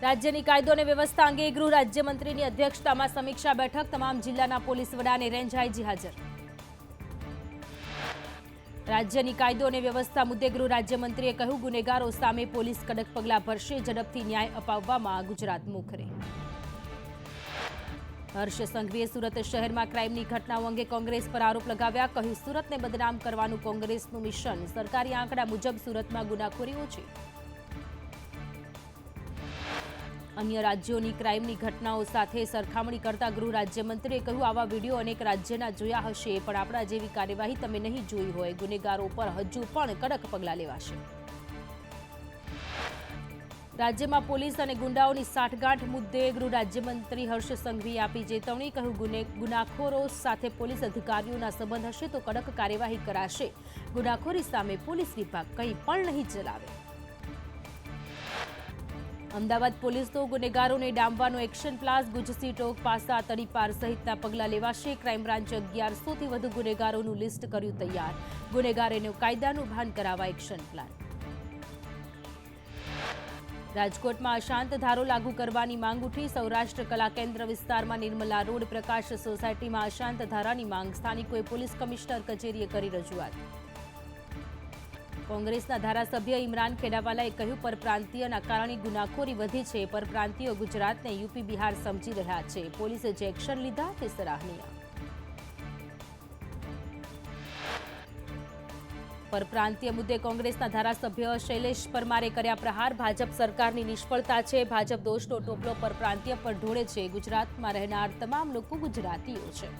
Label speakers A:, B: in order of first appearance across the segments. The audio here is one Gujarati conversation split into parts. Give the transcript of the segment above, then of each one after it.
A: રાજ્યની કાયદો અને વ્યવસ્થા અંગે ગૃહ રાજ્યમંત્રીની અધ્યક્ષતામાં સમીક્ષા બેઠક, તમામ જિલ્લાના પોલીસ વડા અને રેન્જ આઈજી હાજર. રાજ્યની કાયદો અને વ્યવસ્થા મુદ્દે ગૃહ રાજ્યમંત્રીએ કહ્યું, ગુનેગારો સામે પોલીસ કડક પગલાં ભરશે, ઝડપથી ન્યાય અપાવવામાં ગુજરાત મોખરે. હર્ષ સંઘવીએ સુરત શહેરમાં ક્રાઇમની ઘટનાઓ અંગે કોંગ્રેસ પર આરોપ લગાવ્યા, કહ્યું સુરતને બદનામ કરવાનું કોંગ્રેસનું મિશન, સરકારી આંકડા મુજબ સુરતમાં ગુનાખોરી ઓછી. અન્ય રાજ્યોની ક્રાઇમની ઘટનાઓ સાથે સરખામણી કરતા ગૃહ રાજ્યમંત્રીએ કહ્યું, આવા વિડીયો અનેક રાજ્યના જોયા હશે, પણ આપણા જેવી કાર્યવાહી તમે નહીં જોઈ હોય. ગુનેગારો પર હજુ પણ કડક પગલાં લેવાશે. રાજ્યમાં પોલીસ અને ગુંડાઓની સાઠગાંઠ મુદ્દે ગૃહ રાજ્યમંત્રી હર્ષ સંઘવીએ આપી ચેતવણી, કહ્યું ગુનાખોરો સાથે પોલીસ અધિકારીઓના સંબંધ હશે તો કડક કાર્યવાહી કરાશે. ગુનાખોરી સામે પોલીસ વિભાગ કંઈ પણ નહીં ચલાવે. અમદાવાદ પોલીસનો ગુનેગારોને ડામવાનો એક્શન પ્લાન, ગુજસી ટોક, પાસા, તડીપાર સહિતના પગલાં લેવાશે. ક્રાઇમ બ્રાન્ચે 1100થી વધુ ગુનેગારોનું લિસ્ટ કર્યું તૈયાર. ગુનેગારોને કાયદાનું ભાન કરાવવા એક્શન પ્લાન. રાજકોટમાં અશાંત ધારો લાગુ કરવાની માંગ ઉઠી. સૌરાષ્ટ્ર કલા કેન્દ્ર વિસ્તારમાં નિર્મલા રોડ પ્રકાશ સોસાયટીમાં અશાંત ધારાની માંગ, સ્થાનિકોએ પોલીસ કમિશનર કચેરીએ કરી રજૂઆત. કોંગ્રેસના ધારાસભ્ય ઇમરાન ખેડાવાલાએ કહ્યું, પરપ્રાંતીયના કારણે ગુનાખોરી વધી છે. પરપ્રાંતીયો ગુજરાતને યુપી બિહાર સમજી રહ્યા છે. પોલીસે જે એક્શન લીધા તે સરાહનીય. પરપ્રાંતીય મુદ્દે કોંગ્રેસના ધારાસભ્ય શૈલેષ પરમારે કર્યા પ્રહાર, ભાજપ સરકારની નિષ્ફળતા છે. ભાજપ દોષનો ટોપલો પરપ્રાંતીય પર ઢોળે છે. ગુજરાતમાં રહેનાર તમામ લોકો ગુજરાતીઓ છે.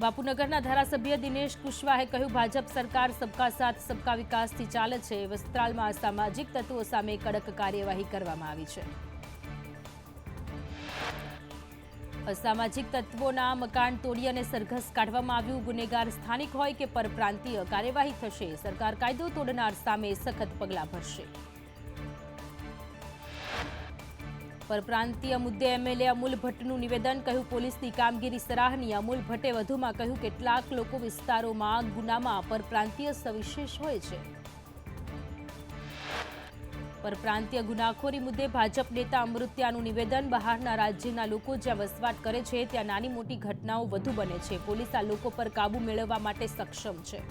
A: બાપુનગરના ધારાસભ્ય દિનેશ કુશવાહે કહ્યું, ભાજપ સરકાર સબકા સાથ સબકા વિકાસથી ચાલે છે. વસ્ત્રાલમાં અસામાજિક તત્વો સામે કડક કાર્યવાહી કરવામાં આવી છે. અસામાજિક તત્વોના મકાન તોડી અને સરઘસ કાઢવામાં આવ્યું. ગુનેગાર સ્થાનિક હોય કે પરપ્રાંતીય, કાર્યવાહી થશે. સરકાર કાયદો તોડનાર સામે સખત પગલાં ભરશે. પરપ્રાંતીય મુદ્દે એમએલએ અમૂલ ભટ્ટનું નિવેદન, કહ્યું પોલીસની કામગીરી સરાહનીય. અમૂલ ભટ્ટે વધુમાં કહ્યું, કેટલાક લોકો વિસ્તારોમાં ગુનામાં પરપ્રાંતીય સવિશેષ હોય છે. પરપ્રાંતીય ગુનાખોરી મુદ્દે ભાજપ નેતા અમૃત્યાનું નિવેદન, બહારના રાજ્યના લોકો જ્યાં વસવાટ કરે છે ત્યાં નાની મોટી ઘટનાઓ વધુ બને છે. પોલીસ આ લોકો પર કાબુ મેળવવા માટે સક્ષમ છે.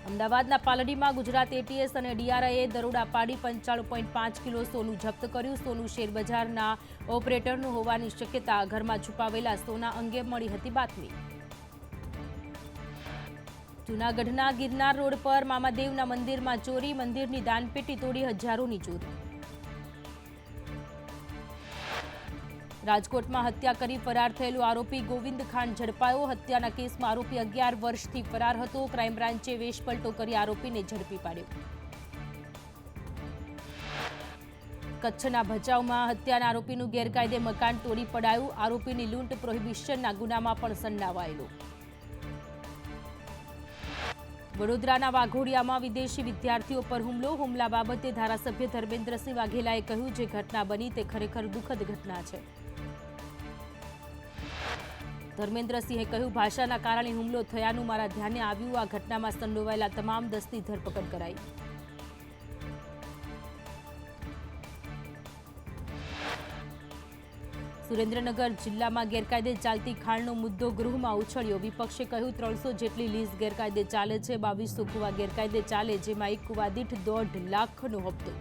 A: અમદાવાદના પાલડીમાં ગુજરાત એટીએસ અને ડીઆરઆઈએ દરોડા પાડી 95.5 કિલો સોનું જપ્ત કર્યું. સોનું શેરબજારના ઓપરેટરનું હોવાની શક્યતા, ઘરમાં છુપાવેલા સોના અંગે મળી હતી બાતમી. જૂનાગઢના ગિરનાર રોડ પર મામાદેવના મંદિરમાં ચોરી, મંદિરની દાનપેટી તોડી હજારોની ચોરી. રાજકોટમાં હત્યા કરી ફરાર થયેલો આરોપી ગોવિંદ ખાન ઝડપાયો. હત્યાના કેસમાં આરોપી 11 વર્ષથી ફરાર હતો. ક્રાઇમ બ્રાન્ચે વેશપલટો કરી આરોપીને ઝડપી પાડ્યો. કચ્છના ભચાઉમાં હત્યાના આરોપીનું ગેરકાયદે મકાન તોડી પડાયું. આરોપીની લૂંટ પ્રોહિબિશનના ગુનામાં પણ સંડોવાયેલો. વડોદરાના વાઘોડિયામાં વિદેશી વિદ્યાર્થીઓ પર હુમલા બાબતે ધારાસભ્ય ધર્મેન્દ્રસિંહ વાઘેલાએ કહ્યું, જે ઘટના બની તે ખરેખર દુઃખદ ઘટના છે. ધર્મેન્દ્રસિંહે કહ્યું, ભાષાના કારણે હુમલો થયાનું મારા ધ્યાને આવ્યું. આ ઘટનામાં સંડોવાયેલા તમામ 10ની ધરપકડ કરાઈ. સુરેન્દ્રનગર જિલ્લામાં ગેરકાયદે ચાલતી ખાણનો મુદ્દો ગૃહમાં ઉછળ્યો. વિપક્ષે કહ્યું, 300 જેટલી લીઝ ગેરકાયદે ચાલે છે. 2200 કુવા ગેરકાયદે ચાલે, જેમાં એક કુવા દીઠ 1.5 લાખનો હપ્તો.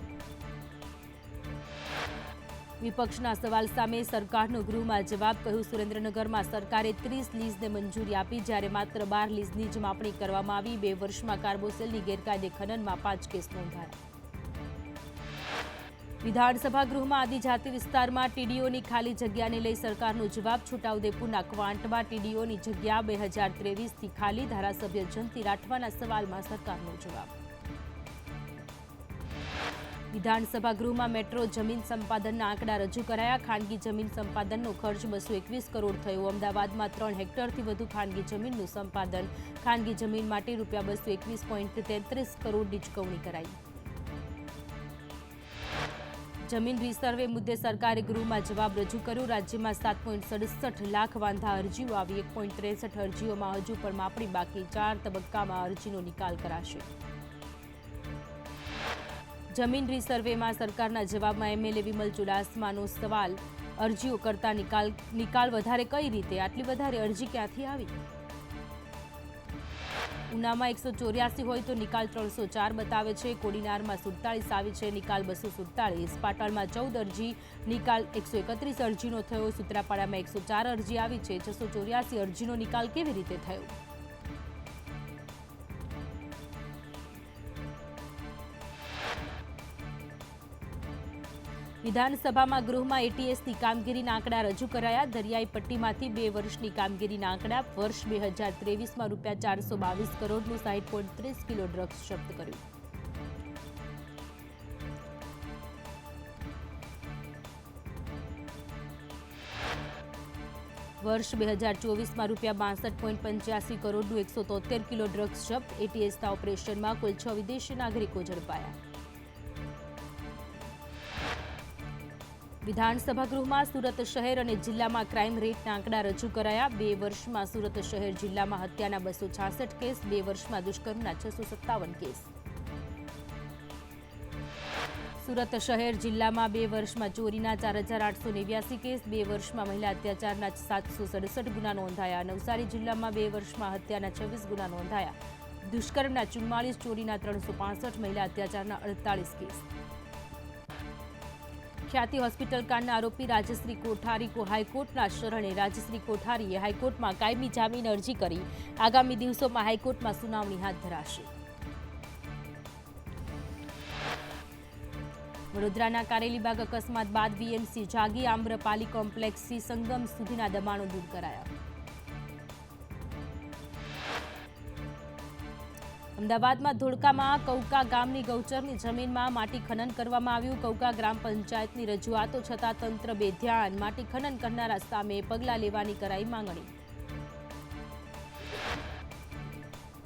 A: વિપક્ષના સવાલ સામે સરકારનો ગૃહમાં જવાબ, કહ્યું સુરેન્દ્રનગરમાં સરકારે 30 લીઝને મંજૂરી આપી, જ્યારે માત્ર 12 લીઝની જ માપણી કરવામાં આવી. 2 વર્ષમાં કાર્બોસેલની ગેરકાયદે ખનનમાં 5 કેસ નોંધાયા. વિધાનસભા ગૃહમાં આદિજાતિ વિસ્તારમાં ટીડીઓની ખાલી જગ્યાને લઈ સરકારનો જવાબ. છોટાઉદેપુરના ક્વાંટમાં ટીડીઓની જગ્યા 2023થી ખાલી, ધારાસભ્ય જયંતિ રાઠવાના સવાલમાં સરકારનો જવાબ. વિધાનસભા ગૃહમાં મેટ્રો જમીન સંપાદનના આંકડા રજૂ કરાયા. ખાનગી જમીન સંપાદનનો ખર્ચ 221 કરોડ થયો. અમદાવાદમાં 3 હેક્ટરથી વધુ ખાનગી જમીનનું સંપાદન. ખાનગી જમીન માટે ₹221.33 કરોડની ચૂકવણી કરાઈ. જમીન રીસર્વે મુદ્દે સરકારે ગૃહમાં જવાબ રજૂ કર્યો. રાજ્યમાં 7.67 લાખ વાંધા અરજીઓ આવી. 1.63 અરજીઓમાં હજુ પણ માપણી બાકી. 4 તબક્કામાં અરજીનો નિકાલ કરાશે. જમીન રીસર્વેમાં સરકારના જવાબમાં એમએલએ વિમલ ચુડાસમાનો સવાલ, અરજીઓ કરતા નિકાલ વધારે કઈ રીતે? આટલી વધારે અરજી ક્યાંથી આવી? ઉનામાં 184 હોય તો નિકાલ 304 બતાવે છે. કોડીનારમાં 47 આવી છે, નિકાલ 247. પાટણમાં 14 અરજી, નિકાલ 131 અરજીનો થયો. સૂત્રાપાડામાં 104 અરજી આવી છે, 684 અરજીનો નિકાલ કેવી રીતે થયો? વિધાનસભામાં ગૃહમાં એટીએસની કામગીરીના આંકડા રજૂ કરાયા. દરિયાઈ પટ્ટીમાંથી 2 વર્ષની કામગીરીના આંકડા. વર્ષ 2023માં ₹422 કરોડનું 60.30 કિલો ડ્રગ્સ જપ્ત કર્યું. વર્ષ 2024માં ₹62.85 કરોડનું 173 કિલો ડ્રગ્સ જપ્ત. એટીએસના ઓપરેશનમાં કુલ 6 વિદેશી નાગરિકો ઝડપાયા. વિધાનસભા ગૃહમાં સુરત શહેર અને જિલ્લામાં ક્રાઇમ રેટના આંકડા રજૂ કરાયા. 2 વર્ષમાં સુરત શહેર જિલ્લામાં હત્યાના 266 કેસ, 2 વર્ષમાં દુષ્કર્મના 657 કેસ. સુરત શહેર જિલ્લામાં 2 વર્ષમાં ચોરીના 4889 કેસ, 2 વર્ષમાં મહિલા અત્યાચારના 767 ગુના નોંધાયા. નવસારી જિલ્લામાં 2 વર્ષમાં હત્યાના 26 ગુના નોંધાયા. દુષ્કર્મના 44, ચોરીના 365, મહિલા અત્યાચારના 48 કેસ. ખ્યાતિ હોસ્પિટલ કાંડના આરોપી રાજશ્રી કોઠારી હાઈકોર્ટના શરણે. રાજશ્રી કોઠારીએ હાઈકોર્ટમાં કાયમી જામીન અરજી કરી. આગામી દિવસોમાં હાઈકોર્ટમાં સુનાવણી હાથ ધરાશે. વડોદરાના કારેલીબાગ અકસ્માત બાદ વીએમસી જાગી. આમ્રપાલી કોમ્પ્લેક્સથી સંગમ સુધીના દબાણો દૂર કરાયા. અમદાવાદમાં ધોળકામાં કૌકા ગામની ગૌચરની જમીનમાં માટી ખનન કરવામાં આવ્યું. કૌકા ગ્રામ પંચાયતની રજૂઆતો છતાં તંત્ર બેધ્યાન. માટી ખનન કરનારા સામે પગલાં લેવાની કરાઈ માંગણી.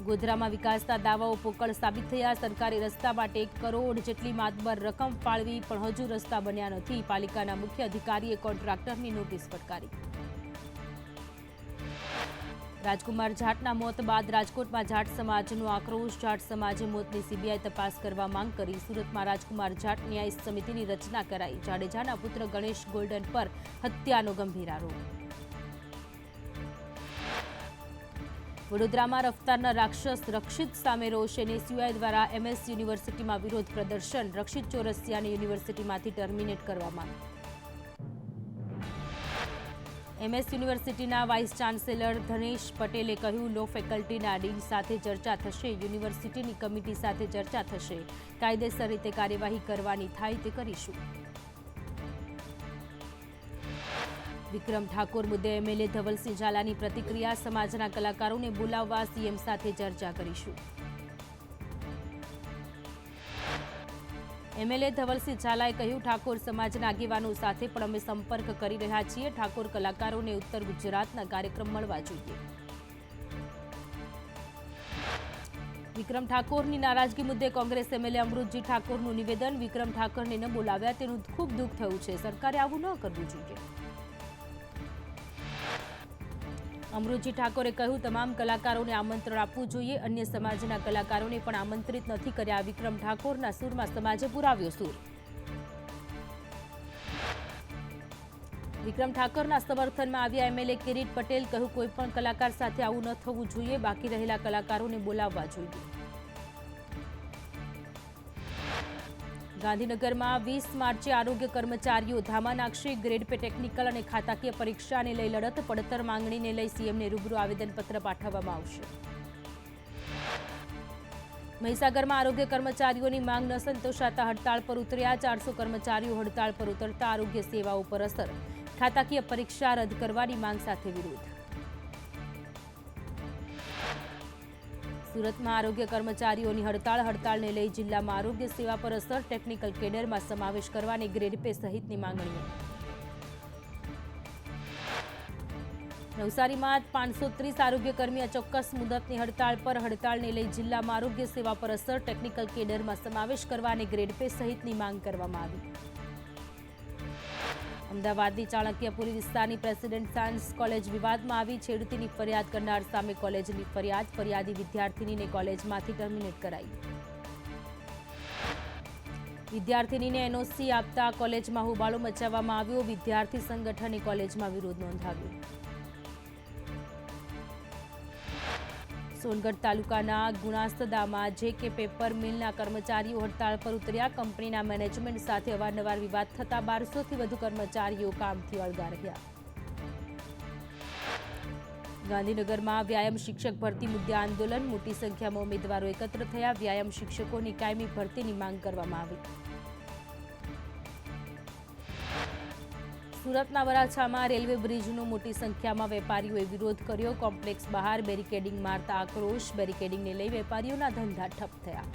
A: ગોધરામાં વિકાસના દાવાઓ પોકળ સાબિત થયા. સરકારી રસ્તા માટે 1 કરોડ જેટલી માતબર રકમ ફાળવી, પણ હજુ રસ્તા બન્યા નથી. પાલિકાના મુખ્ય અધિકારીએ કોન્ટ્રાક્ટરની નોટિસ ફટકારી. રાજકુમાર જાટના મોત બાદ રાજકોટમાં જાટ સમાજનો આક્રોશ. જાટ સમાજે મોતની સીબીઆઈ તપાસ કરવા માંગ કરી. સુરતમાં રાજકુમાર જાટ ન્યાય સમિતિની રચના કરાઈ. જાડેજાના પુત્ર ગણેશ ગોલ્ડન પર હત્યાનો ગંભીર આરોપ. વડોદરામાં રફતારના રાક્ષસ રક્ષિત સામે રોષ. એનએસયુઆઈ દ્વારા એમએસ યુનિવર્સિટીમાં વિરોધ પ્રદર્શન. રક્ષિત ચોરસિયાને યુનિવર્સિટીમાંથી ટર્મિનેટ કરવા માંગ. એમએસ યુનિવર્સિટીના વાઇસ ચાન્સેલર ધનેશ પટેલે કહ્યું, લો ફેકલ્ટીના ડીન સાથે ચર્ચા થશે. યુનિવર્સિટીની કમિટી સાથે ચર્ચા થશે. કાયદેસર રીતે કાર્યવાહી કરવાની થાય તે કરીશું. વિક્રમ ઠાકોર મુદ્દે એમએલએ ધવલસિંહ ઝાલાની પ્રતિક્રિયા. સમાજના કલાકારોને બોલાવવા સીએમ સાથે ચર્ચા કરીશું. એમએલએ ધવલસિંહ ઝાલાએ કહ્યું, ઠાકોર સમાજના આગેવાનો સાથે પણ અમે સંપર્ક કરી રહ્યા છીએ. ઠાકોર કલાકારોને ઉત્તર ગુજરાતના કાર્યક્રમ મળવા જોઈએ. વિક્રમ ઠાકોરની નારાજગી મુદ્દે કોંગ્રેસ એમએલએ અમૃતજી ઠાકોરનું નિવેદન. વિક્રમ ઠાકોરને ન બોલાવ્યા તેનું ખૂબ દુઃખ થયું છે. સરકારે આવું ન કરવું જોઈએ. અમૃતજી ઠાકોરે કહ્યું, તમામ કલાકારોને આમંત્રણ આપવું જોઈએ. અન્ય સમાજના કલાકારોને પણ આમંત્રિત નથી કર્યા. વિક્રમ ઠાકોરના સૂરમાં સમાજે પુરાવ્યો સૂર. વિક્રમ ઠાકોરના સમર્થનમાં આવ્યા એમએલએ કિરીટ પટેલ. કહ્યું, કોઈ પણ કલાકાર સાથે આવું ન થવું જોઈએ. બાકી રહેલા કલાકારોને બોલાવવા જોઈએ. ગાંધીનગરમાં 20 માર્ચે આરોગ્ય કર્મચારીઓ ધામા નાખશે. ગ્રેડ પે ટેકનિકલ અને ખાતાકીય પરીક્ષાને લઈ લડત. પડતર માંગણીને લઈ સીએમને રૂબરૂ આવેદનપત્ર પાઠવવામાં આવશે. મહીસાગરમાં આરોગ્ય કર્મચારીઓની માંગ ન સંતોષાતા હડતાળ પર ઉતર્યા. 400 કર્મચારીઓ હડતાળ પર ઉતરતા આરોગ્ય સેવાઓ પર અસર. ખાતાકીય પરીક્ષા રદ કરવાની માંગ સાથે વિરોધ. સુરતમાં આરોગ્ય કર્મચારીઓની હડતાળને લઈ જિલ્લામાં આરોગ્ય સેવા પર અસર. ટેકનિકલ કેડરમાં સમાવેશ કરવાની ગ્રેડ પે સહિતની માંગણીઓ. નવસારીમાં 530 આરોગ્યકર્મી અચોક્કસ મુદતની હડતાળ પર. હડતાળને લઈ જિલ્લામાં આરોગ્ય સેવા પર અસર. ટેકનિકલ કેડરમાં સમાવેશ કરવાની ગ્રેડ પે સહિતની માંગ કરવામાં આવી. અમદાવાદની ચાણક્યપુરી વિસ્તારની પ્રેસિડેન્ટ સાયન્સ કોલેજ વિવાદમાં આવી. છેડતીની ફરિયાદ કરનાર સામે કોલેજની ફરિયાદ. ફરિયાદી વિદ્યાર્થીનીને કોલેજમાંથી ટર્મિનેટ કરાઈ. વિદ્યાર્થિનીને એનઓસી આપતા કોલેજમાં હોબાળો મચાવવામાં આવ્યો. વિદ્યાર્થી સંગઠને કોલેજમાં વિરોધ નોંધાવ્યો. સોનગઢ તાલુકાના ગુણાસ્તદામાં જે.કે પેપર મિલના કર્મચારીઓ હડતાળ પર ઉતર્યા. કંપનીના મેનેજમેન્ટ સાથે અવારનવાર વિવાદ થતા 1200થી વધુ કર્મચારીઓ કામથી અળગા રહ્યા. ગાંધીનગરમાં વ્યાયામ શિક્ષક ભરતી મુદ્દે આંદોલન. મોટી સંખ્યામાં ઉમેદવારો એકત્ર થયા. વ્યાયામ શિક્ષકોની કાયમી ભરતીની માંગ કરવામાં આવી. સુરતના વરાછામાં રેલવે બ્રિજનો મોટી સંખ્યામાં વેપારીઓએ વિરોધ કર્યો. કોમ્પ્લેક્સ બહાર બેરિકેડિંગ મારતા આક્રોશ. બેરિકેડિંગને લઈ વેપારીઓના ધંધા ઠપ થયા.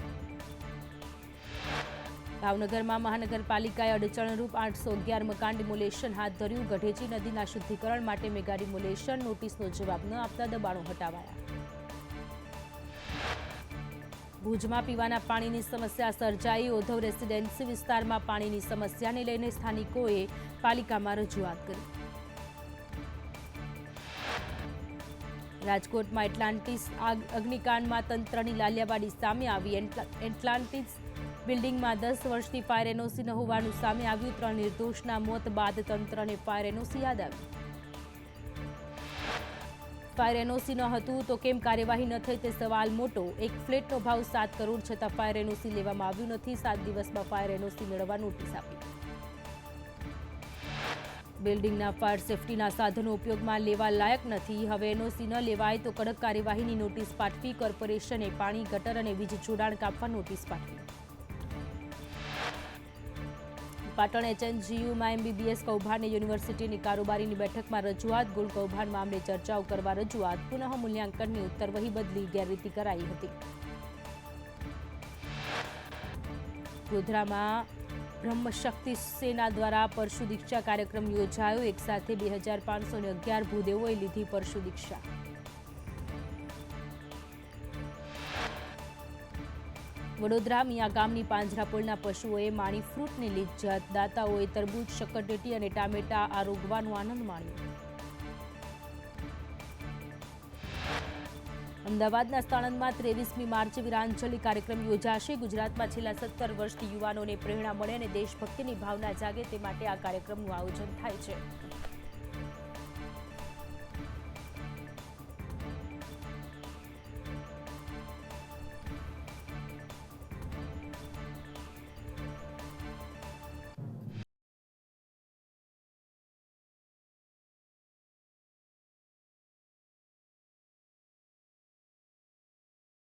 A: ભાવનગરમાં મહાનગરપાલિકાએ અડચણરૂપ 811 મકાન ડિમોલેશન હાથ ધર્યું. ગઢેચી નદીના શુદ્ધિકરણ માટે મેગા ડિમોલેશન. નોટિસનો જવાબ ન આપતા દબાણો હટાવાયા. ભુજમાં પીવાના પાણીની સમસ્યા સર્જાઈ. ઓધવ રેસિડેન્સી વિસ્તારમાં પાણીની સમસ્યાને લઈને સ્થાનિકોએ પાલિકામાં રજૂઆત કરી. રાજકોટમાં એટલાન્ટિસ અગ્નિકાંડમાં તંત્રની લાલિયાવાડી સામે આવી. એટલાન્ટિસ બિલ્ડિંગમાં 10 વર્ષથી ફાયર એનઓસી ન હોવાનું સામે આવ્યું. 3 નિર્દોષના મોત બાદ તંત્રને ફાયર એનઓસી યાદ આવી. ફાયર એનઓસી ન હતું તો કેમ કાર્યવાહી ન થઈ તે સવાલ મોટો. એક ફ્લેટનો ભાવ 7 કરોડ છતાં ફાયર એનઓસી લેવામાં આવ્યું નથી. 7 દિવસમાં ફાયર એનઓસી મેળવવા નોટિસ આપી. બિલ્ડિંગના ફાયર સેફટીના સાધનો ઉપયોગમાં લેવા લાયક નથી. હવે એનઓસી ન લેવાય તો કડક કાર્યવાહીની નોટિસ પાઠવી. કોર્પોરેશને પાણી, ગટર અને વીજ જોડાણ કાપવા નોટિસ પાઠવી. પાટણ એચએનજીયુમાં એમબીબીએસ કૌભાંડની યુનિવર્સિટીની કારોબારીની બેઠકમાં રજૂઆત. ગુલ કૌભાંડ મામલે ચર્ચાઓ કરવા રજૂઆત. પુનઃ મૂલ્યાંકનની ઉત્તરવહી બદલી ગેરરીતિ કરાઈ હતી. ગોધરામાં બ્રહ્મશક્તિ સેના દ્વારા પરશુ દીક્ષા કાર્યક્રમ યોજાયો. એક સાથે 2511 ભૂદેવોએ લીધી પરશુ દીક્ષા. વડોદરા મિયા ગામની પાંજરાપોળના પશુઓએ માણી ફ્રૂટની લિજ્જત. દાતાઓએ તરબૂચ, શક્કરટેટી અને ટામેટા આરોગવાનો આનંદ માણ્યો. અમદાવાદના સાણંદમાં 23મી માર્ચે વીરાંજલિ કાર્યક્રમ યોજાશે. ગુજરાતમાં છેલ્લા 17 વર્ષથી યુવાનોને પ્રેરણા મળે અને દેશભક્તિની ભાવના જાગે તે માટે આ કાર્યક્રમનું આયોજન થાય છે.